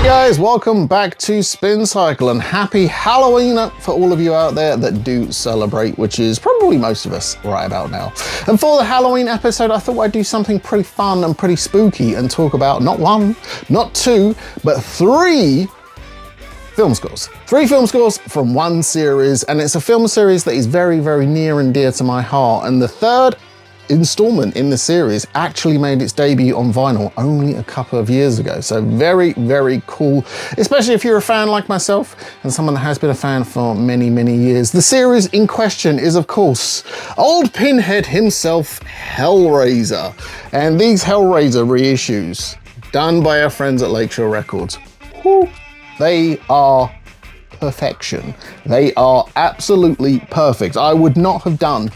Guys, welcome back to Spin Cycle and happy Halloween for all of you out there that do celebrate, which is probably most of us right about now. And for the Halloween episode, I thought I'd do something pretty fun and pretty spooky and talk about not one, not two, but three film scores. Three film scores from one series, and it's a film series that is very, very near and dear to my heart. And the third installment in the series actually made its debut on vinyl only a couple of years ago. So very, very cool, especially if you're a fan like myself and someone that has been a fan for many, many years. The series in question is, of course, old Pinhead himself, Hellraiser. And these Hellraiser reissues done by our friends at Lakeshore Records, whew, they are perfection. They are absolutely perfect. I would not have done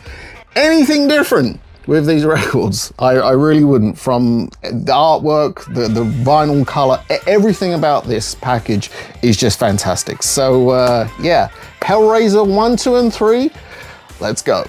anything different with these records. I really wouldn't. From the artwork, the vinyl color, everything about this package is just fantastic. So yeah, Hellraiser 1, 2, and 3, let's go.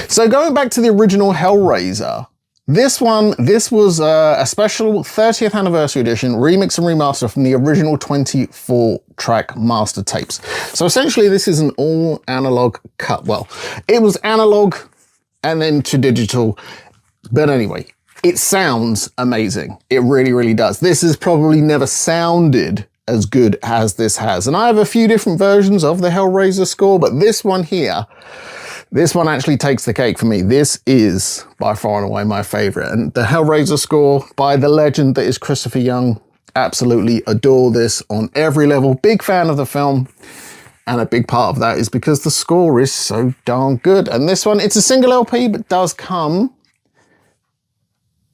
So going back to the original Hellraiser, this was a special 30th anniversary edition, remix and remaster from the original 24-track master tapes. So essentially this is an all analog cut. Well, it was analog and then to digital, but anyway, it sounds amazing. It really, really does. This has probably never sounded as good as this has. And I have a few different versions of the Hellraiser score, but this one here, this one actually takes the cake for me. This is by far and away my favorite. And the Hellraiser score by the legend that is Christopher Young, absolutely adore this on every level. Big fan of the film. And a big part of that is because the score is so darn good. And this one, it's a single LP, but does come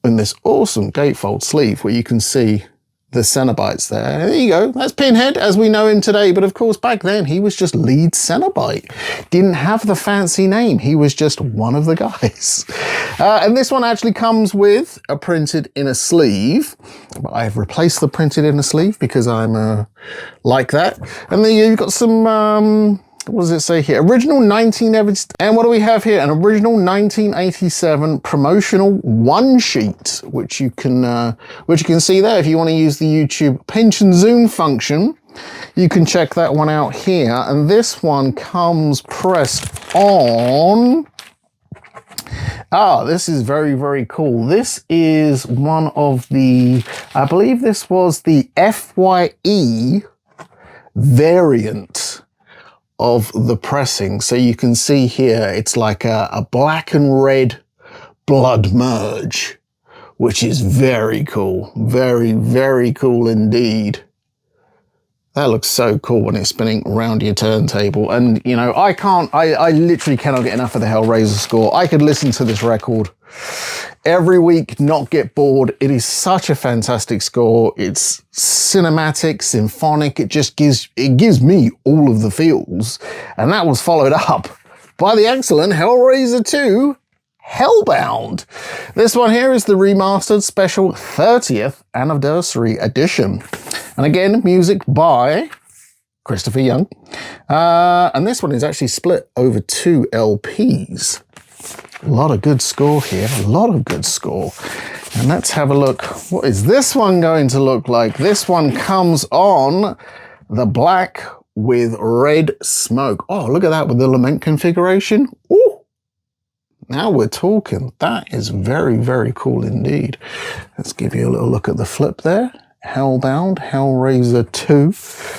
in this awesome gatefold sleeve where you can see the Cenobites there. There you go. That's Pinhead as we know him today. But of course, back then he was just lead Cenobite. Didn't have the fancy name. He was just one of the guys. And this one actually comes with a printed inner sleeve. But I've replaced the printed inner sleeve because I'm like that. And then you've got some, what does it say here? Original 1980, and what do we have here? An original 1987 promotional one sheet, which you can see there. If you want to use the YouTube pinch and zoom function, you can check that one out here. And this one comes pressed on. Ah, this is very, very cool. This is one of the, I believe this was the FYE variant of the pressing. So you can see here, it's like a black and red blood merge, which is very cool. Very, very cool indeed. That looks so cool when it's spinning around your turntable. And you know, I literally cannot get enough of the Hellraiser score. I could listen to this record every week, not get bored. It is such a fantastic score. It's cinematic, symphonic. It gives me all of the feels. And that was followed up by the excellent Hellraiser 2, Hellbound. This one here is the remastered special 30th anniversary edition. And again, music by Christopher Young. And this one is actually split over 2 LPs. A lot of good score here, a lot of good score. And let's have a look. What is this one going to look like? This one comes on the black with red smoke. Oh, look at that with the lament configuration. Ooh, now we're talking. That is very, very cool indeed. Let's give you a little look at the flip there. Hellbound, Hellraiser 2,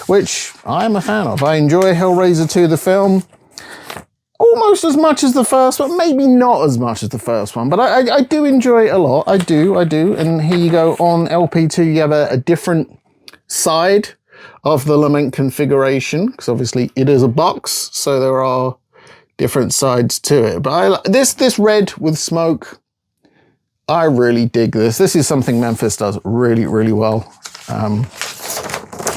which I am a fan of. I enjoy Hellraiser 2, the film, almost as much as the first one, maybe not as much as the first one, but I do enjoy it a lot. I do. And here you go on LP2, you have a different side of the lament configuration, because obviously it is a box, so there are different sides to it. But this red with smoke, I really dig this. This is something Memphis does really, really well.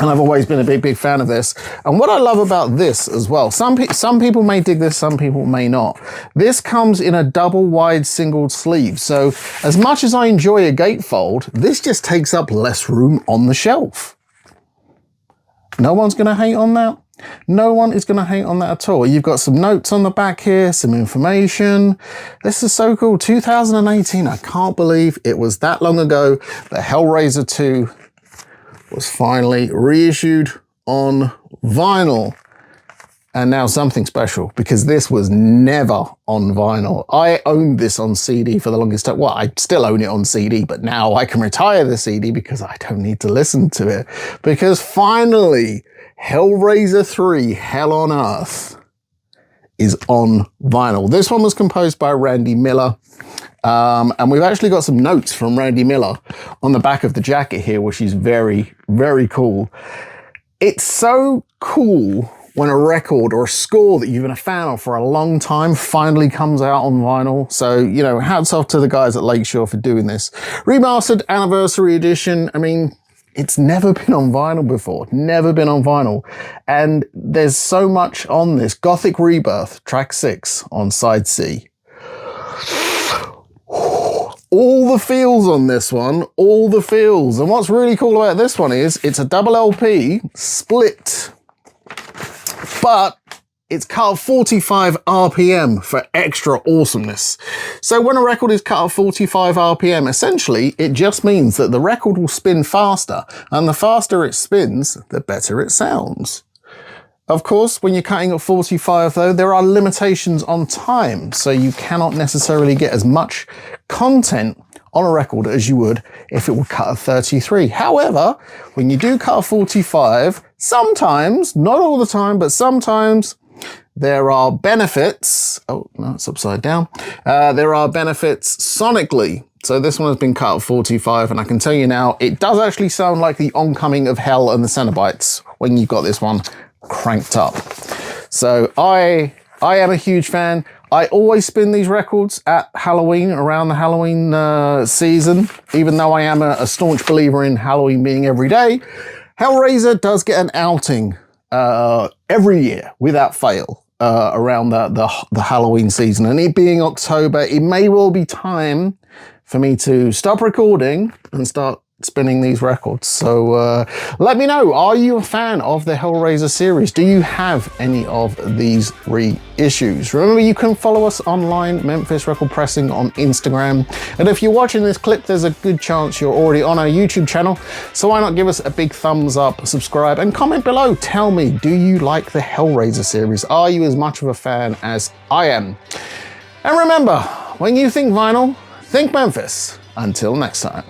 And I've always been a big fan of this. And what I love about this as well, some people may dig this, some people may not. This comes in a double wide single sleeve. So as much as I enjoy a gatefold, this just takes up less room on the shelf. No one's going to hate on that. No one is going to hate on that at all. You've got some notes on the back here, some information. This is so cool. 2018, I can't believe it was that long ago that Hellraiser 2 was finally reissued on vinyl. And now something special, because this was never on vinyl. I owned this on CD for the longest time. Well, I still own it on CD, but now I can retire the CD because I don't need to listen to it. Because finally, Hellraiser 3, Hell on Earth, is on vinyl. This one was composed by Randy Miller. And we've actually got some notes from Randy Miller on the back of the jacket here, which is very, very cool. It's so cool when a record or a score that you've been a fan of for a long time finally comes out on vinyl. So, you know, hats off to the guys at Lakeshore for doing this. Remastered Anniversary Edition. I mean, it's never been on vinyl before. Never been on vinyl. And there's so much on this. Gothic Rebirth, track 6 on side C. All the feels on this one, all the feels. And what's really cool about this one is it's a double LP split, but it's cut at 45 RPM for extra awesomeness. So when a record is cut at 45 RPM, essentially it just means that the record will spin faster, and the faster it spins, the better it sounds. Of course, when you're cutting at 45 though, there are limitations on time, so you cannot necessarily get as much content on a record as you would if it were cut at 33. However, when you do cut at 45, sometimes, not all the time, but sometimes there are benefits. Oh, no, it's upside down. There are benefits sonically. So this one has been cut at 45, and I can tell you now, it does actually sound like the oncoming of Hell and the Cenobites when you've got this one cranked up. So I am a huge fan. I always spin these records at Halloween, around the Halloween season, even though I am a staunch believer in Halloween being every day. Hellraiser does get an outing every year without fail around the Halloween season. And it being October, it may well be time for me to stop recording and start spinning these records. So let me know, are you a fan of the Hellraiser series? Do you have any of these reissues? Remember, you can follow us online, Memphis Record Pressing on Instagram. And if you're watching this clip, there's a good chance you're already on our YouTube channel. So why not give us a big thumbs up, subscribe, and comment below. Tell me, do you like the Hellraiser series? Are you as much of a fan as I am? And remember, when you think vinyl, think Memphis. Until next time.